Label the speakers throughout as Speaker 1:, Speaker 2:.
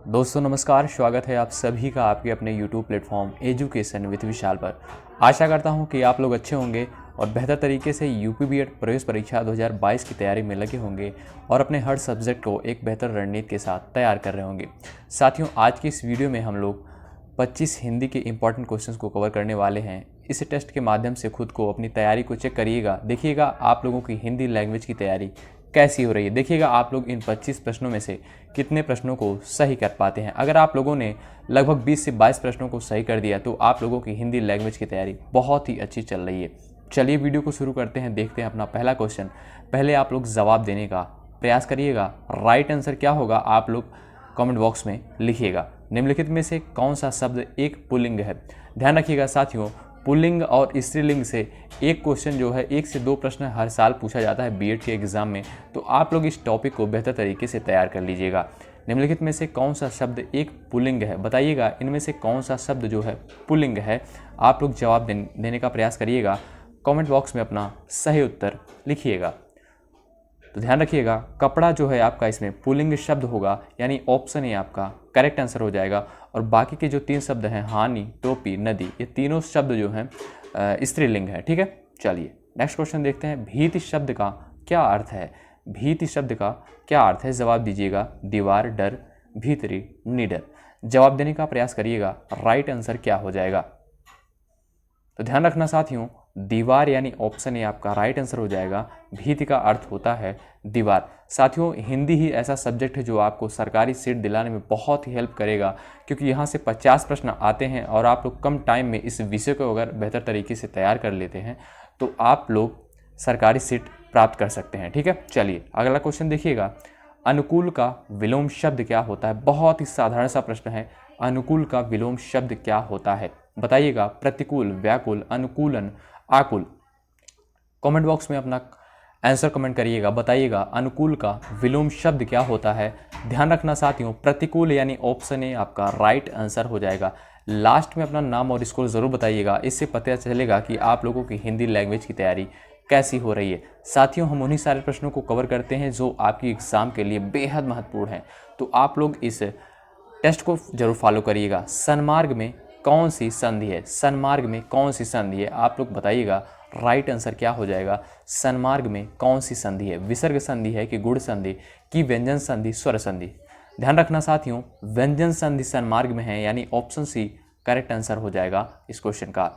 Speaker 1: दोस्तों नमस्कार, स्वागत है आप सभी का आपके अपने YouTube प्लेटफॉर्म एजुकेशन विद विशाल पर। आशा करता हूं कि आप लोग अच्छे होंगे और बेहतर तरीके से यूपी बीएड प्रवेश परीक्षा 2022 की तैयारी में लगे होंगे और अपने हर सब्जेक्ट को एक बेहतर रणनीति के साथ तैयार कर रहे होंगे। साथियों, आज की इस वीडियो में हम लोग 25 हिंदी के इंपॉर्टेंट क्वेश्चंस को कवर करने वाले हैं। इस टेस्ट के माध्यम से खुद को अपनी तैयारी को चेक करिएगा, देखिएगा आप लोगों की हिंदी लैंग्वेज की तैयारी कैसी हो रही है। देखिएगा आप लोग इन 25 प्रश्नों में से कितने प्रश्नों को सही कर पाते हैं। अगर आप लोगों ने लगभग 20 से 22 प्रश्नों को सही कर दिया तो आप लोगों की हिंदी लैंग्वेज की तैयारी बहुत ही अच्छी चल रही है। चलिए वीडियो को शुरू करते हैं, देखते हैं अपना पहला क्वेश्चन। पहले आप लोग जवाब देने का प्रयास करिएगा। राइट आंसर क्या होगा आप लोग कमेंट बॉक्स में लिखिएगा। निम्नलिखित में से कौन सा शब्द एक पुल्लिंग है? ध्यान रखिएगा साथियों, पुल्लिंग और स्त्रीलिंग से एक क्वेश्चन जो है 1 से 2 प्रश्न हर साल पूछा जाता है बीएड के एग्जाम में, तो आप लोग इस टॉपिक को बेहतर तरीके से तैयार कर लीजिएगा। निम्नलिखित में से कौन सा शब्द एक पुल्लिंग है? बताइएगा इनमें से कौन सा शब्द जो है पुल्लिंग है। आप लोग जवाब देने का प्रयास करिएगा, कमेंट बॉक्स में अपना सही उत्तर लिखिएगा। तो ध्यान रखिएगा, कपड़ा जो है आपका इसमें पुल्लिंग शब्द होगा, यानी ऑप्शन ए आपका करेक्ट आंसर हो जाएगा। और बाकी के जो 3 शब्द हैं, हानि, टोपी, नदी, ये तीनों शब्द जो हैं स्त्रीलिंग है। ठीक है, चलिए नेक्स्ट क्वेश्चन देखते हैं। भीति शब्द का क्या अर्थ है? भीति शब्द का क्या अर्थ है? जवाब दीजिएगा। दीवार, डर, भीतरी, निडर। जवाब देने का प्रयास करिएगा, राइट आंसर क्या हो जाएगा। तो ध्यान रखना साथियों, दीवार यानी ऑप्शन ए आपका राइट आंसर हो जाएगा। भीति का अर्थ होता है दीवार। साथियों, हिंदी ही ऐसा सब्जेक्ट है जो आपको सरकारी सीट दिलाने में बहुत ही हेल्प करेगा, क्योंकि यहाँ से 50 प्रश्न आते हैं और आप लोग कम टाइम में इस विषय को अगर बेहतर तरीके से तैयार कर लेते हैं तो आप लोग सरकारी सीट प्राप्त कर सकते हैं। ठीक है, चलिए अगला क्वेश्चन देखिएगा। अनुकूल का विलोम शब्द क्या होता है? बहुत ही साधारण सा प्रश्न है। अनुकूल का विलोम शब्द क्या होता है? बताइएगा। प्रतिकूल, व्याकुल, अनुकूलन, आकुल। कमेंट बॉक्स में अपना आंसर कमेंट करिएगा। बताइएगा अनुकूल का विलोम शब्द क्या होता है। ध्यान रखना साथियों, प्रतिकूल यानी ऑप्शन ए आपका राइट आंसर हो जाएगा। लास्ट में अपना नाम और स्कोर जरूर बताइएगा, इससे पता चलेगा कि आप लोगों की हिंदी लैंग्वेज की तैयारी कैसी हो रही है। साथियों, हम उन्हीं सारे प्रश्नों को कवर करते हैं जो आपकी एग्जाम के लिए बेहद महत्वपूर्ण है, तो आप लोग इस टेस्ट को जरूर फॉलो करिएगा। सन्मार्ग में कौन सी संधि है? सन्मार्ग में कौन सी संधि है? आप लोग बताइएगा, राइट आंसर क्या हो जाएगा। सन्मार्ग में कौन सी संधि है? विसर्ग संधि है कि गुण संधि कि व्यंजन संधि, स्वर संधि? ध्यान रखना साथियों, व्यंजन संधि सन्मार्ग में है, यानी ऑप्शन सी करेक्ट आंसर हो जाएगा इस क्वेश्चन का।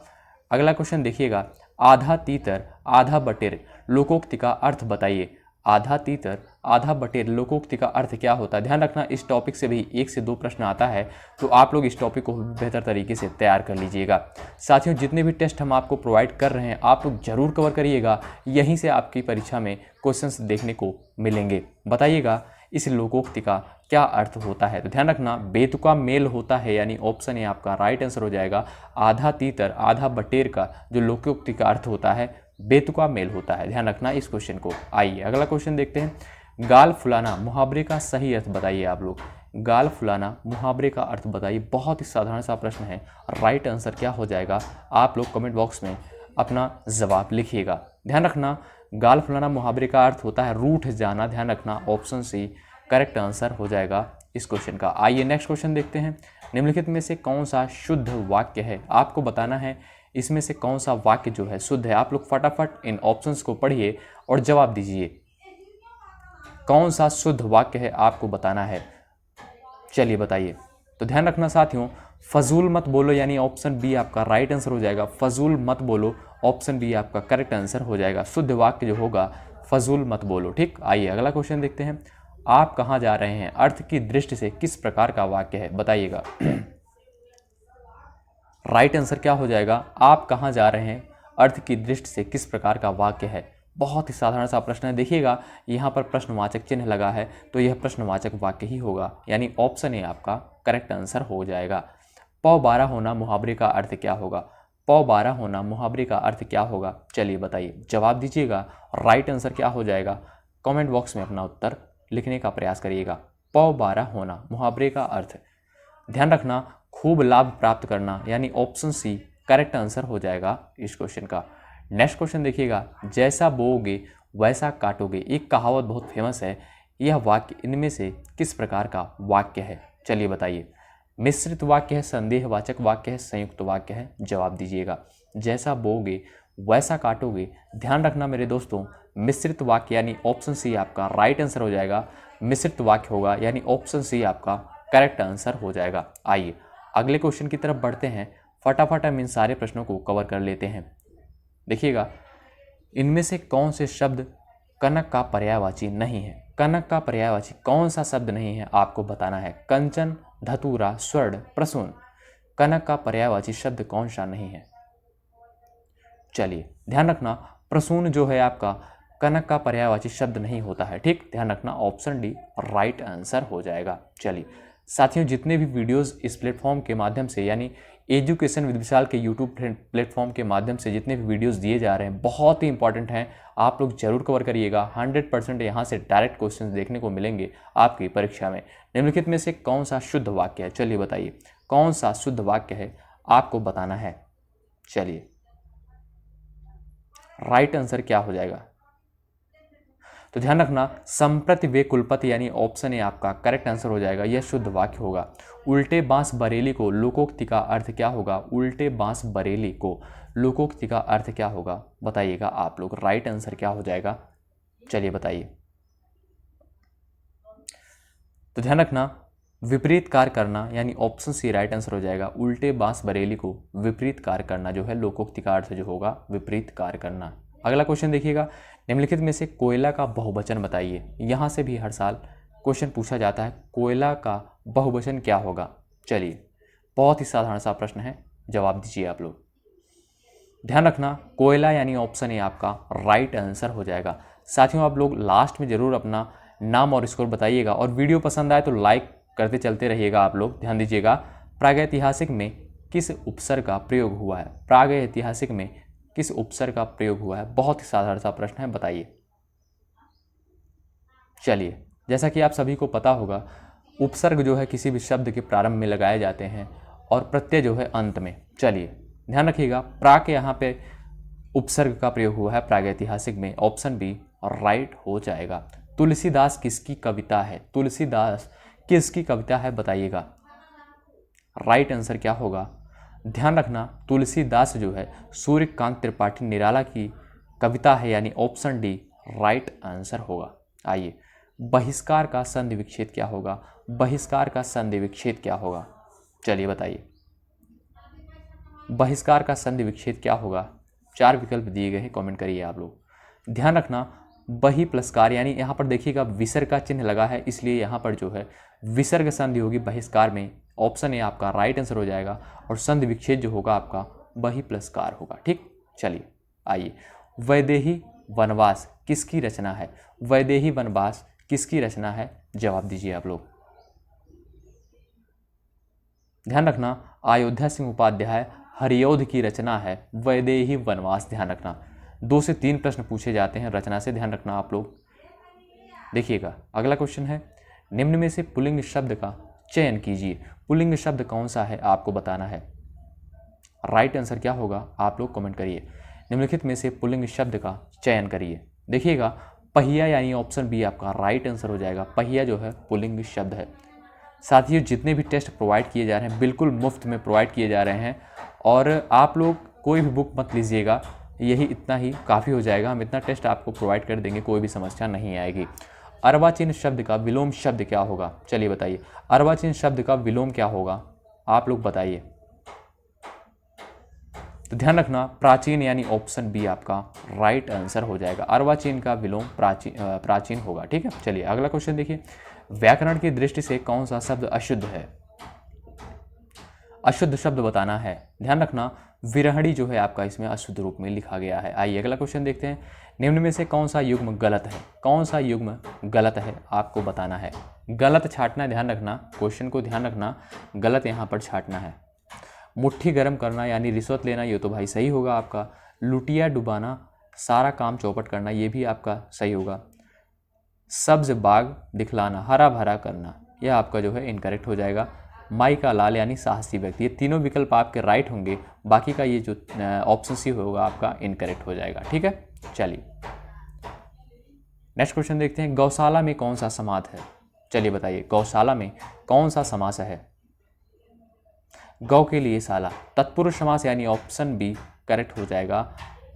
Speaker 1: अगला क्वेश्चन देखिएगा। आधा तीतर आधा बटेर लोकोक्ति का अर्थ बताइए। आधा तीतर आधा बटेर लोकोक्ति का अर्थ क्या होता है? ध्यान रखना, इस टॉपिक से भी 1 से 2 प्रश्न आता है, तो आप लोग इस टॉपिक को बेहतर तरीके से तैयार कर लीजिएगा। साथियों, जितने भी टेस्ट हम आपको प्रोवाइड कर रहे हैं आप लोग जरूर कवर करिएगा, यहीं से आपकी परीक्षा में क्वेश्चंस देखने को मिलेंगे। बताइएगा इस लोकोक्ति का क्या अर्थ होता है? तो ध्यान रखना, बेतुका मेल होता है, यानी ऑप्शन ए आपका राइट आंसर हो जाएगा। आधा तीतर आधा बटेर का जो लोकोक्ति का अर्थ होता है बेतुका मेल होता है। ध्यान रखना इस क्वेश्चन को। आइए अगला क्वेश्चन देखते हैं। गाल फुलाना मुहावरे का सही अर्थ बताइए। आप लोग गाल फुलाना मुहावरे का अर्थ बताइए। बहुत ही साधारण सा प्रश्न है, राइट आंसर क्या हो जाएगा? आप लोग कमेंट बॉक्स में अपना जवाब लिखिएगा। ध्यान रखना, गाल फुलाना मुहावरे का अर्थ होता है रूठ जाना। ध्यान रखना, ऑप्शन सी करेक्ट आंसर हो जाएगा इस क्वेश्चन का। आइए नेक्स्ट क्वेश्चन देखते हैं। निम्नलिखित में से कौन सा शुद्ध वाक्य है? आपको बताना है इसमें से कौन सा वाक्य जो है शुद्ध है। आप लोग फटाफट इन ऑप्शंस को पढ़िए और जवाब दीजिए। कौन सा शुद्ध वाक्य है आपको बताना है, चलिए बताइए। तो ध्यान रखना साथियों, फजूल मत बोलो यानी ऑप्शन बी आपका राइट आंसर हो जाएगा। फजूल मत बोलो, ऑप्शन बी आपका करेक्ट आंसर हो जाएगा। शुद्ध वाक्य जो होगा फजूल मत बोलो। ठीक, आइए अगला क्वेश्चन देखते हैं। आप कहाँ जा रहे हैं अर्थ की दृष्टि से किस प्रकार का वाक्य है? बताइएगा। राइट आंसर क्या हो जाएगा? आप कहाँ जा रहे हैं अर्थ की दृष्टि से किस प्रकार का वाक्य है? बहुत ही साधारण सा प्रश्न है। देखिएगा यहाँ पर प्रश्नवाचक चिन्ह लगा है, तो यह प्रश्नवाचक वाक्य ही होगा, यानी ऑप्शन ए आपका करेक्ट आंसर हो जाएगा। पौ 12 होना मुहावरे का अर्थ क्या होगा? पौ 12 होना मुहावरे का अर्थ क्या होगा? चलिए बताइए, जवाब दीजिएगा। राइट आंसर क्या हो जाएगा? कमेंट बॉक्स में अपना उत्तर लिखने का प्रयास करिएगा। पौ 12 होना मुहावरे का अर्थ, ध्यान रखना, खूब लाभ प्राप्त करना, यानी ऑप्शन सी करेक्ट आंसर हो जाएगा इस क्वेश्चन का। नेक्स्ट क्वेश्चन देखिएगा। जैसा बोओगे वैसा काटोगे, एक कहावत बहुत फेमस है। यह वाक्य इनमें से किस प्रकार का वाक्य है? चलिए बताइए, मिश्रित वाक्य है, संदेहवाचक वाक्य है, संयुक्त वाक्य है, जवाब दीजिएगा। जैसा बोओगे वैसा काटोगे। ध्यान रखना मेरे दोस्तों, मिश्रित वाक्य यानी ऑप्शन सी आपका राइट आंसर हो जाएगा। मिश्रित वाक्य होगा यानी ऑप्शन सी आपका करेक्ट आंसर हो जाएगा। आइए अगले क्वेश्चन की तरफ बढ़ते हैं। फटाफट हम इन सारे प्रश्नों को कवर कर लेते हैं। देखिएगा, इनमें से कौन से शब्द कनक का पर्यायवाची नहीं है? कनक का पर्यायवाची कौन सा शब्द नहीं है आपको बताना है। कंचन, धतूरा, स्वर्ण, प्रसून, कनक का पर्यायवाची शब्द कौन सा नहीं है? चलिए ध्यान रखना, प्रसून जो है आपका कनक का पर्यायवाची शब्द नहीं होता है। ठीक, ध्यान रखना, ऑप्शन डी राइट आंसर हो जाएगा। चलिए साथियों, जितने भी वीडियोस इस प्लेटफॉर्म के माध्यम से यानी एजुकेशन विद विशाल के यूट्यूब प्लेटफॉर्म के माध्यम से जितने भी वीडियोस दिए जा रहे हैं बहुत ही इंपॉर्टेंट हैं, आप लोग जरूर कवर करिएगा। 100% यहाँ से डायरेक्ट क्वेश्चन देखने को मिलेंगे आपकी परीक्षा में। निम्नलिखित में से कौन सा शुद्ध वाक्य है? चलिए बताइए, कौन सा शुद्ध वाक्य है आपको बताना है। चलिए राइट आंसर क्या हो जाएगा? तो ध्यान रखना, संप्रति वे कुलपति यानी ऑप्शन ए आपका करेक्ट आंसर हो जाएगा। यह शुद्ध वाक्य होगा। उल्टे बांस बरेली को लोकोक्ति का अर्थ क्या होगा? उल्टे बांस बरेली को लोकोक्ति का अर्थ क्या होगा? बताइएगा आप लोग, राइट आंसर क्या हो जाएगा? चलिए बताइए। तो ध्यान रखना, विपरीत कार्य करना यानी ऑप्शन सी राइट आंसर हो जाएगा। उल्टे बांस बरेली को विपरीत कार्य करना जो है लोकोक्ति का अर्थ जो होगा विपरीत कार्य करना। अगला क्वेश्चन देखिएगा, निम्नलिखित में से कोयला का बहुवचन बताइए। यहाँ से भी हर साल क्वेश्चन पूछा जाता है, कोयला का बहुवचन क्या होगा? चलिए बहुत ही साधारण सा प्रश्न है, जवाब दीजिए आप लोग। ध्यान रखना, कोयला यानी ऑप्शन ए आपका राइट आंसर हो जाएगा। साथियों आप लोग लास्ट में जरूर अपना नाम और स्कोर बताइएगा, और वीडियो पसंद आए तो लाइक करते चलते रहिएगा आप लोग। ध्यान दीजिएगा, प्रागैतिहासिक में किस उपसर्ग का प्रयोग हुआ है? प्रागैतिहासिक में किस उपसर्ग का प्रयोग हुआ है? बहुत ही साधारण सा प्रश्न है, बताइए। चलिए, जैसा कि आप सभी को पता होगा, उपसर्ग जो है किसी भी शब्द के प्रारंभ में लगाए जाते हैं और प्रत्यय जो है अंत में। चलिए ध्यान रखिएगा, प्रा के यहाँ पे उपसर्ग का प्रयोग हुआ है प्रागैतिहासिक में। ऑप्शन बी राइट हो जाएगा। तुलसीदास किसकी कविता है? तुलसीदास किसकी कविता है बताइएगा, राइट आंसर क्या होगा? ध्यान रखना, तुलसीदास जो है सूर्यकांत त्रिपाठी निराला की कविता है, यानी ऑप्शन डी राइट आंसर होगा। आइए, बहिष्कार का संधि विच्छेद क्या होगा? बहिष्कार का संधि विच्छेद क्या होगा? चलिए बताइए, बहिष्कार का संधि विच्छेद क्या होगा? 4 विकल्प दिए गए हैं, कमेंट करिए आप लोग। ध्यान रखना, बहि प्लसकार यानी यहाँ पर देखिएगा विसर्ग का चिन्ह लगा है, इसलिए यहाँ पर जो है विसर्ग संधि होगी बहिष्कार में। ऑप्शन ए आपका राइट आंसर हो जाएगा, और संधि विच्छेद जो होगा आपका बहि प्लसकार होगा। ठीक, चलिए आइए, वैदेही वनवास किसकी रचना है? वैदेही वनवास किसकी रचना है? जवाब दीजिए आप लोग। ध्यान रखना, अयोध्या सिंह उपाध्याय हरिऔध की रचना है वैदेही वनवास। ध्यान रखना, 2 से 3 प्रश्न पूछे जाते हैं रचना से, ध्यान रखना आप लोग। देखिएगा, अगला क्वेश्चन है, निम्न में से पुल्लिंग शब्द का चयन कीजिए। पुल्लिंग शब्द कौन सा है आपको बताना है। राइट आंसर क्या होगा आप लोग कमेंट करिए। निम्नलिखित में से पुल्लिंग शब्द का चयन करिए। देखिएगा, पहिया यानी ऑप्शन बी आपका राइट आंसर हो जाएगा। पहिया जो है पुल्लिंग शब्द है। साथियों, जितने भी टेस्ट प्रोवाइड किए जा रहे हैं बिल्कुल मुफ्त में प्रोवाइड किए जा रहे हैं, और आप लोग कोई भी बुक मत लीजिएगा, यही इतना ही काफ़ी हो जाएगा। हम इतना टेस्ट आपको प्रोवाइड कर देंगे, कोई भी समस्या नहीं आएगी। अर्वाचीन शब्द का विलोम शब्द क्या होगा? चलिए बताइए, अर्वाचीन शब्द का विलोम क्या होगा आप लोग बताइए। तो ध्यान रखना, प्राचीन यानी ऑप्शन बी आपका राइट आंसर हो जाएगा। अर्वाचीन का विलोम प्राचीन होगा। ठीक है, चलिए अगला क्वेश्चन देखिए, व्याकरण की दृष्टि से कौन सा शब्द अशुद्ध है? अशुद्ध शब्द बताना है। ध्यान रखना, विरहणी जो है आपका इसमें अशुद्ध रूप में लिखा गया है। आइए अगला क्वेश्चन देखते हैं, निम्न में से कौन सा युग्म गलत है? कौन सा युग्म गलत है आपको बताना है। गलत छाटना, ध्यान रखना, क्वेश्चन को ध्यान रखना, गलत यहाँ पर छाटना है। मुट्ठी गर्म करना यानी रिश्वत लेना, ये तो भाई सही होगा आपका। लुटिया डुबाना, सारा काम चौपट करना, ये भी आपका सही होगा। सब्ज बाग दिखलाना, हरा भरा करना, यह आपका जो है इनकरेक्ट हो जाएगा। माई का लाल यानी साहसी व्यक्ति, ये तीनों विकल्प आपके राइट होंगे, बाकी का ये जो ऑप्शन सी होगा आपका इनकरेक्ट हो जाएगा। ठीक है, चलिए नेक्स्ट क्वेश्चन देखते हैं, गौशाला में कौन सा समाज है? चलिए बताइए, गौशाला में कौन सा समास है? गौ के लिए शाला, तत्पुरुष समास यानी ऑप्शन बी करेक्ट हो जाएगा।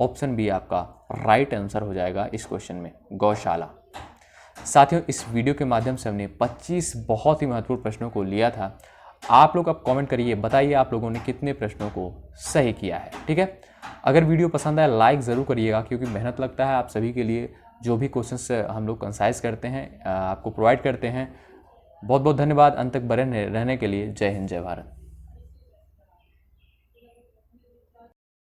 Speaker 1: ऑप्शन बी आपका राइट आंसर हो जाएगा इस क्वेश्चन में, गौशाला। साथियों, इस वीडियो के माध्यम से हमने 25 बहुत ही महत्वपूर्ण प्रश्नों को लिया था। आप लोग अब कमेंट करिए, बताइए आप लोगों ने कितने प्रश्नों को सही किया है। ठीक है, अगर वीडियो पसंद आए लाइक ज़रूर करिएगा, क्योंकि मेहनत लगता है आप सभी के लिए। जो भी क्वेश्चंस हम लोग कंसाइज करते हैं, आपको प्रोवाइड करते हैं। बहुत बहुत धन्यवाद अंत तक बने रहने के लिए। जय हिंद, जय भारत।